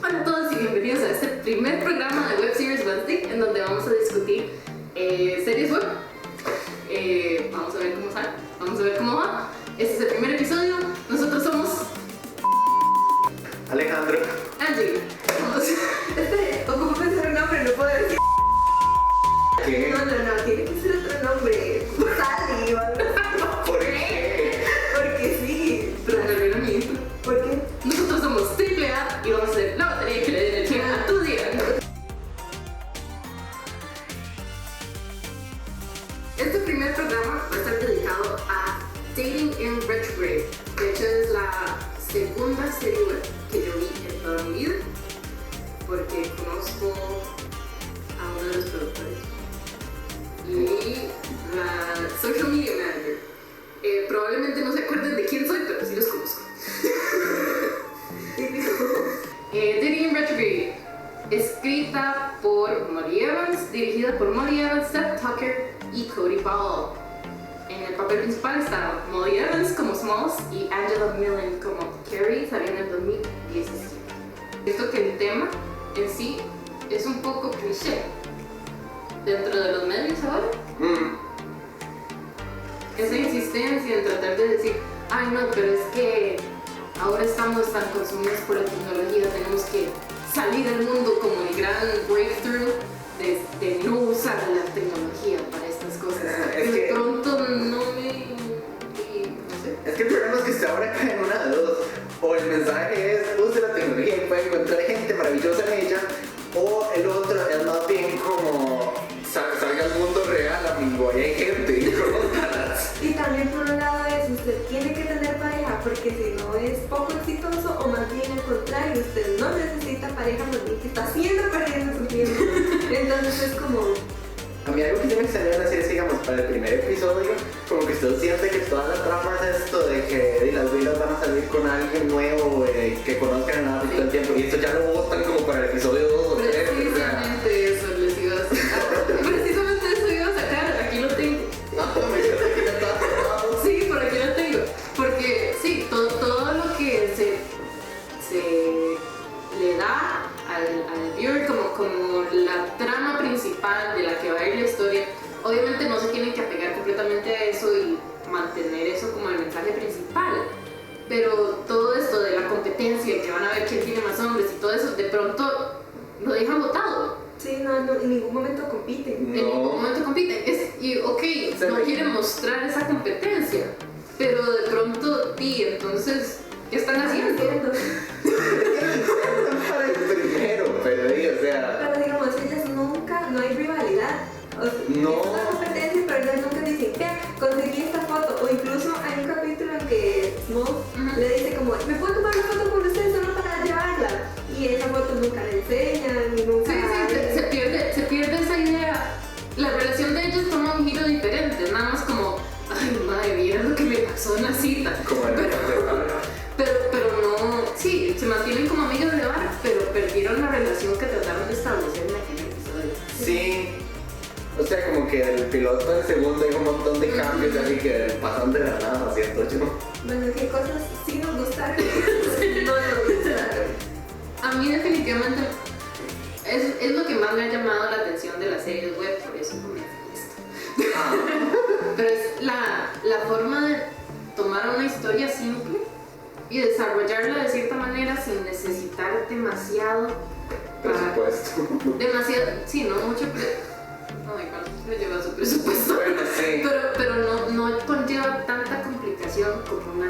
Hola a todos y bienvenidos a este primer programa de Web Series Wednesday, en donde vamos a discutir series web. Vamos a ver cómo sale, vamos a ver cómo va. Este es el primer episodio. Nosotros somos Alejandro, Angie. Ocupo pensar un nombre, no puedo decir. ¿qué? No, tiene que ser otro nombre. Sally o algo así. ¿Por qué? Porque sí. Pero me olvidó mi intro. ¿Por qué? Nosotros somos AAA y vamos a hacer la batería que le dé energía a tu día. Este primer programa va a estar dedicado a Dating in Retrograde. De hecho, es la segunda serie web que yo vi en toda mi vida, porque conozco a uno de los productores y la social media manager. Probablemente no se acuerden de quién soy, pero sí los conozco. Dating in Retrograde, escrita por Molly Evans, dirigida por Molly Evans, Seth Tucker y Cody Ball. En el papel principal está Molly Evans como Smalls y Angela Millen como Carrie, salió en el 2017. Siento que el tema en sí es un poco cliché dentro de los medios ahora. Esa insistencia en tratar de decir, ay no, pero es que ahora estamos tan consumidos por la tecnología, tenemos que salir al mundo como el gran breakthrough de no usar la tecnología para estas cosas. Es De que- pronto no sé. Es que el problema es que usted ahora cae en una de dos. O el mensaje es, use la tecnología y puede encontrar gente maravillosa en ella. O el otro es más bien como, salga al mundo real, amigo, ahí hay gente y conózcalas. Y también por un lado es, usted tiene que tener pareja porque si no es poco exitoso, o más bien al contrario, usted no necesita pareja, más bien que está siempre perdiendo su tiempo. Entonces es como, A mí algo que se me extrañó en la serie, digamos, para el primer episodio, como que usted siente que toda la trama es esto de que las vidas van a salir con alguien nuevo, que conozcan a nadie todo el tiempo, y esto ya lo botan como para el episodio 2 o 3. Precisamente eso les iba a sacar. Precisamente eso iba a sacar, aquí lo tengo. No, me siento que ya está cerrado. Sí, por aquí lo tengo. Porque sí, todo lo que se le da al viewer como la trama principal de la que va a ir la historia, obviamente no se tienen que apegar completamente a eso y mantener eso como el mensaje principal. Pero todo esto de la competencia, que van a ver quién tiene más hombres y todo eso, de pronto lo dejan botado. sí, no, en ningún momento compiten. En ningún momento compiten. Y ok, no quieren mostrar esa competencia, pero de pronto, entonces, ¿qué están haciendo? Para el primero, pero o sea, Pero digamos, ellas nunca, no hay rivalidad. O sea, No. Es una competencia, pero ellas nunca dicen, vea, conseguí esta foto. O incluso hay un capítulo en que Small le dice como, ¿me puedo tomar una foto con usted solo para llevarla? Y esa foto nunca la enseñan, ni nunca... Sí, se pierde esa idea. La relación de ellos toma un giro diferente, nada más como, ay madre, mira lo que me pasó en la cita. como en el Pero no, sí, se mantienen como amigas de bar, pero perdieron la relación que trataron de establecer en aquel episodio. sí, o sea, como que del piloto al segundo hay un montón de cambios, así que pasan de la nada, ¿cierto? Bueno, ¿qué cosas sí nos gustaron? No nos gustaron. A mí definitivamente es lo que más me ha llamado la atención de las series web, por eso comencé esto. Pero es la forma de tomar una historia simple y desarrollarla de cierta manera sin necesitar demasiado Presupuesto. sí, no mucho ¿cuánto le lleva su presupuesto? Bueno, sí. Pero no conlleva tanta complicación como una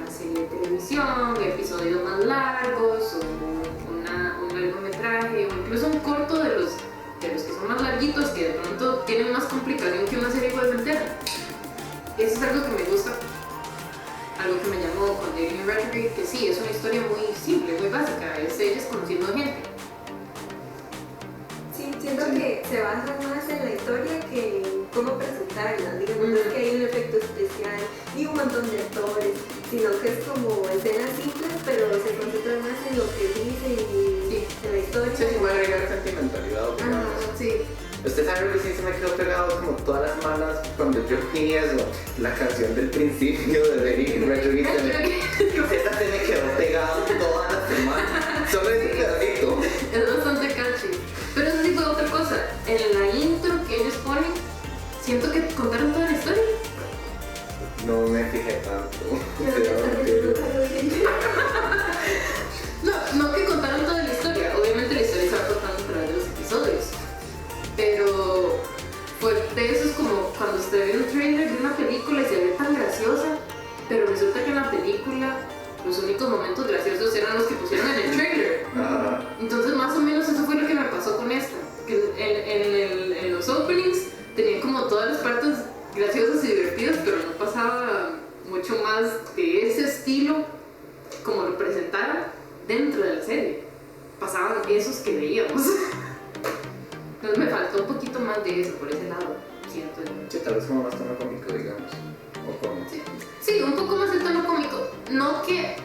serie de televisión, episodios más largos o un largometraje o incluso un corto de los que son más larguitos, que de pronto tienen más complicación que una serie web entera. Eso es algo que me gusta, algo que me llamó con Dating in Retrograde, que sí, es una historia muy simple, muy básica, es ellas conociendo gente. Sí, siento que se basa más en la historia que en cómo presentarla. Digamos, no es que hay un efecto especial ni un montón de actores, sino que es como escenas simples, pero se concentra más en lo que dicen y en la historia. Sí, puede agregar sentimentalidad, digamos. Sí. Usted sabe lo que sí se me quedó pegado como todas las malas cuando yo vi eso, la canción del principio de Dating in Retrograde. Esa se me quedó pegada toda la semana. Solo es que así Yo nunca lo vi. No que contaron toda la historia, obviamente la historia se va contando a través de los episodios, pero fue de esos como cuando usted ve un trailer de una película y se ve tan graciosa, pero resulta que en la película los únicos momentos graciosos eran los que pusieron en el trailer. Entonces más o menos eso fue lo que me pasó con esta, que en los openings tenían como todas las partes graciosas y divertidas, pero no pasaba mucho más de ese estilo como lo presentaron dentro de la serie. Pasaban esos que veíamos. Entonces me faltó un poquito más de eso por ese lado, siento yo. Sí, tal vez como más tono cómico, digamos. O como... Sí, un poco más el tono cómico. No que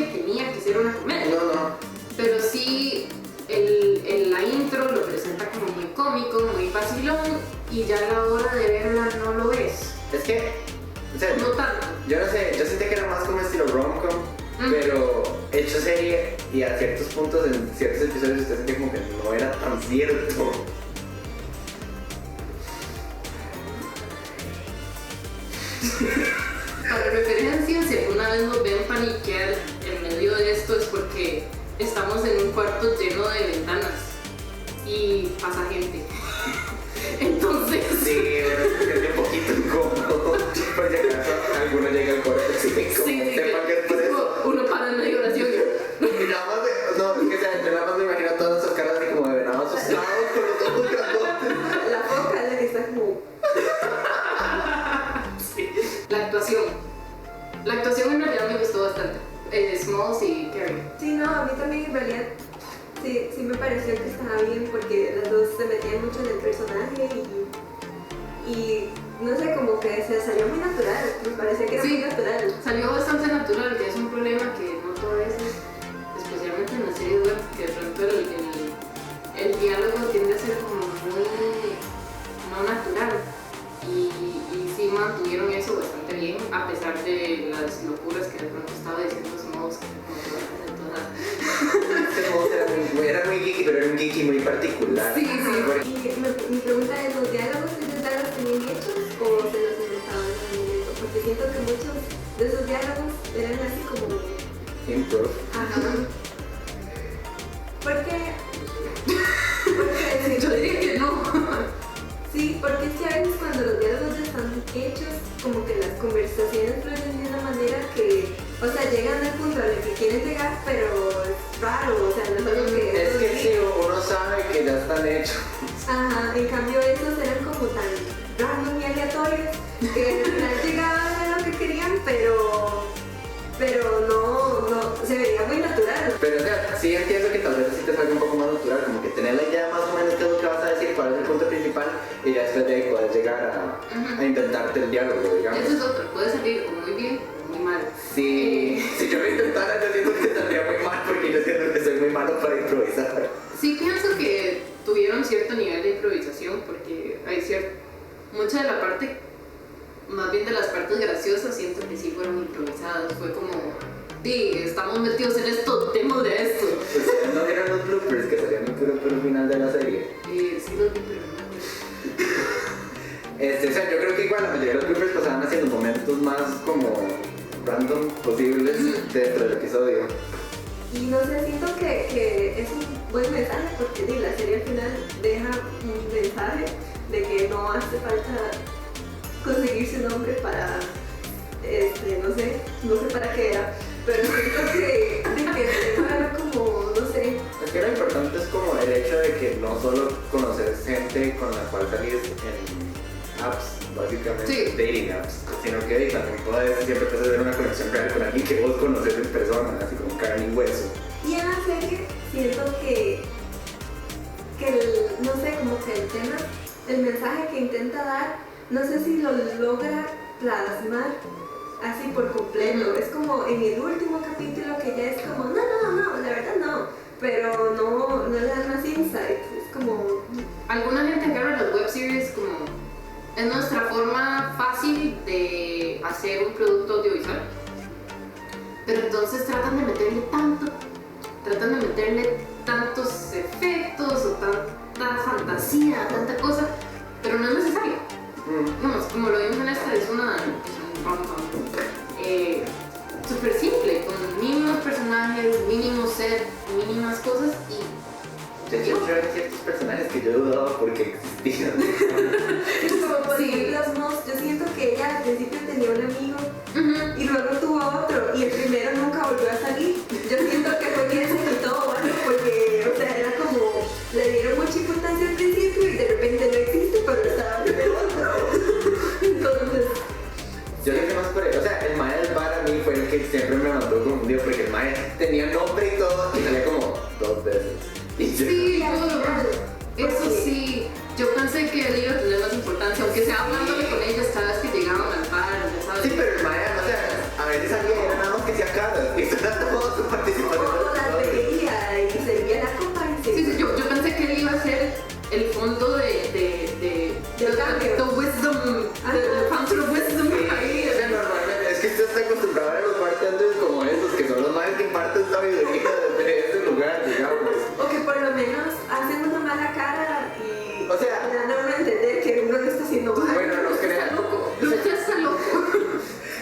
tenía que ser una comedia. No. Pero sí, la intro lo presenta como muy cómico, muy vacilón, y ya a la hora de verla no lo es. Es que, o sea, No tanto. yo no sé, yo sentí que era más como estilo rom-com, pero hecho serie y a ciertos puntos en ciertos episodios usted sentía como que no era tan cierto. Para referencia, si alguna vez nos ven paniquear en medio de esto es porque estamos en un cuarto lleno de ventanas y pasa gente. Entonces... Sí, es un poquito incómodo. Por si acaso alguno llega al cuarto, sí, sepa que es por eso. Uno para en medio de oración. Y nada más, no, es que sea, yo nada más me imagino todas nuestras caras así como de venado asustados con los ojos grandotes. La foca es la que está como... La actuación en realidad me gustó bastante. Smalls y Carrie. Sí, no, a mí también en realidad sí me pareció que estaba bien porque las dos se metían mucho en el personaje y no sé, como que se salió muy natural, me parecía que era muy natural. Salió bastante natural, que es un problema que noto a veces, especialmente en las series web, que de pronto el diálogo tiende a ser como muy no natural. Y sí mantuvieron eso bastante bien, a pesar de las locuras que de pronto estaba diciendo Smalls, que como Era muy geeky, pero era un geeky muy particular. Sí. Y mi pregunta es, ¿los diálogos ellos ya los tenían hechos o se los inventaban en el momento? Porque siento que muchos de esos diálogos eran así como... Improv. Ajá. Porque yo diría que no. Sí, porque es que a veces cuando los diálogos ya están hechos, como que las conversaciones fluyen de una manera que, o sea, llegan al punto al que quieren llegar, pero es raro, o sea, no es algo que... Es que sí, uno sabe que ya están hechos. Ajá, en cambio esos eran como tan random y aleatorios que al final llegaban a lo que querían, pero no, se veía muy natural. Pero o sea, sí entiendo que tal vez así te salga un poco más natural, como que tener la idea más o menos qué es lo que vas a decir, cuál es el punto principal, y ya después de ahí puedes llegar a intentarte el diálogo, digamos. Eso es otro, puede salir o muy bien o muy mal. Sí, si yo lo intentara, yo siento que saldría muy mal, porque yo siento que soy muy malo para improvisar. Sí pienso que tuvieron cierto nivel de improvisación, porque hay mucha de la parte, más bien de las partes graciosas, siento que sí fueron improvisadas. Fue como, estamos metidos en esto, demos de esto. Pues no vieron los bloopers que salían en el puro final de la serie. Sí los vi, pero no me acuerdo. O sea, yo creo que igual la mayoría de los bloopers pasaban hacia los momentos más como random posibles dentro del episodio. Y no sé, siento que es un buen mensaje porque la serie al final deja un mensaje de que no hace falta conseguirse un hombre para, no sé para qué era, pero siento que el tema era como, no sé. Es que lo importante es como el hecho de que no solo conoces gente con la cual salís en apps, básicamente dating apps, sino que también siempre puedes hacer una conexión real con alguien que vos conoces en persona, así como carne y hueso. Y en la serie siento que no sé, como que el tema, el mensaje que intenta dar, no sé si lo logra plasmar así por completo. Es como en el último capítulo que ya es como, no, la verdad no, pero no le dan más insight. Es como... Alguna gente agarra las web series como es nuestra forma fácil de hacer un producto audiovisual, pero entonces tratan de meterle tantos efectos o tanta fantasía, tanta cosa, pero no es necesario. Vamos, como lo vimos en esta, es un rom-com. más cosas y De hecho, hay ciertos personajes que yo dudaba porque existían. Como por Sí. ejemplo, Moss, yo siento que ella al principio tenía un amigo ujú, y luego tuvo otro y el primero nunca volvió a salir. Yo siento que fue que se quitó, ¿vale? Porque, o sea, era como, le dieron mucha importancia al principio y de repente no existe, pero estaba el otro. Entonces, Yo creo que más por o sea, el mae del bar a mí fue el que siempre me mandó confundido porque el mae tenía nombre y todo y salía como 2 veces. Y yo, sí, al final, eso porque- sí, yo pensé que él iba a tener más importancia, aunque sea hablándole con ellos cada vez que llegaban al bar, ya sabes. sí, pero el mae, o sea, a veces salía y era nada más que hacía caras y eso era toda su participación. o la veía y servía la copa y se... Sí, sí, yo pensé que él iba a ser el fondo Del cambio. the wisdom, the fountain of wisdom ahí. Normalmente, es que usted está acostumbrado a ver a los bartenders como esos, que son los maes que imparten sabiduría desde ese lugar, digamos. O que por lo menos hacen una mala cara y O sea- dan a uno a entender que uno lo está haciendo mal. Bueno, no Está crean. loco, Lucha está loco.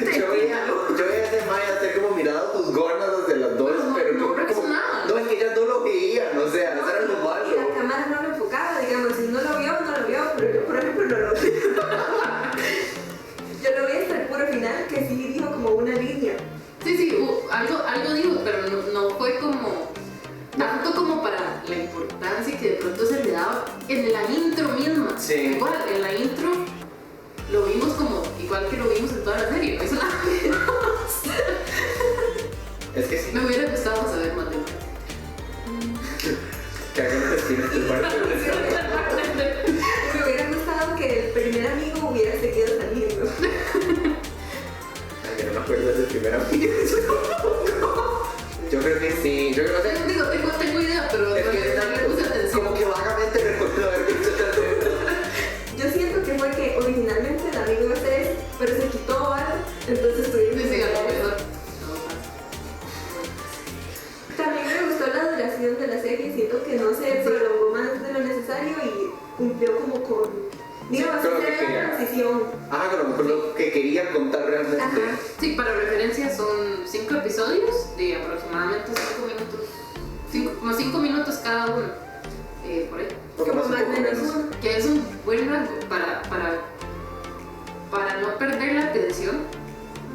Yo veía a ese mae hacer como miradas juzgonas desde las dos, No, pero no como, reaccionaban. no, es que ellas no lo veían, o sea, eso era lo Y la malo. cámara no lo enfocaba, digamos, si no lo vio, no lo vio, pero yo por ejemplo no lo vi. Yo lo vi hasta el puro final que sí dijo como una línea. Sí, sí, algo dijo, pero no fue como tanto como para la importancia que de pronto se le daba en la intro misma. Sí. Igual, en la intro lo vimos como igual que lo vimos en toda la serie. Eso la Es que sí, Me hubiera gustado saber más de que hagan los skins del bartender. Me hubiera gustado que el primer amigo hubiera seguido saliendo. Ay, yo no me acuerdo de ese primer amigo. Yo creo que sí, yo creo que Digo, tengo idea, pero es no que le puse atención. como que vagamente recuerdo haber visto esa escena. Yo siento que fue que originalmente el amigo iba a ser él, pero se quitó algo, entonces tuvieron Sí, sí, a lo que... mejor. También me gustó la duración de la serie, siento que no se prolongó más de lo necesario y cumplió como con, digamos, con lo que esa era quería. la transición. Ajá, con lo que quería contar realmente. Ajá. Sí, para referencia son 5 episodios de aproximadamente 5 minutos, como 5 minutos cada uno, por ahí. Poco Como un más o poco menos menos. uno. Que es un buen rango para no perder la atención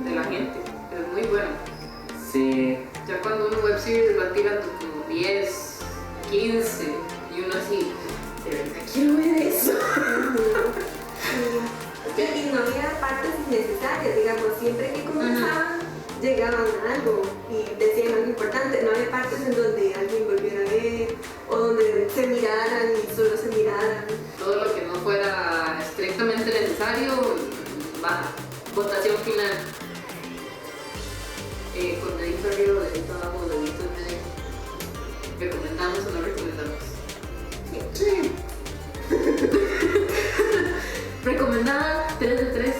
de la gente. Es muy bueno. Sí. Ya cuando un web series va tirando como 10, 15 y uno así, de verdad quiero ver eso. Y no había partes innecesarias, digamos, siempre que comenzaban llegaban a algo y decían algo importante. No había partes en donde alguien volviera a ver o donde se miraran y solo se miraran. Todo lo que no fuera estrictamente necesario, baja. Votación final. Con dedito arriba, dedito abajo, dedito en medio. ¿Recomendamos o no recomendamos? Sí. Recomendada 3 de 3.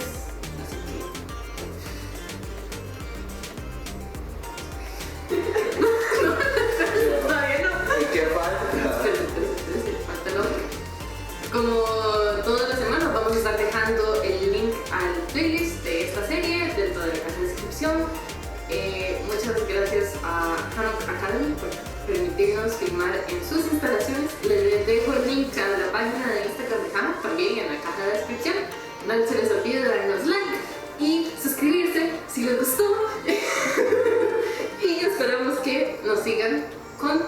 Todavía no. ¿Y qué falta? Falta el otro. Como todas las semanas vamos a estar dejando el link al playlist de esta serie dentro de la caja de descripción. Muchas gracias a Hanok Academy por permitirnos filmar en sus instalaciones. Les dejo el link a la página de Instagram de Hanok también en la caja de descripción. No se les olvide darnos like y suscribirse si les gustó. Y esperamos que nos sigan con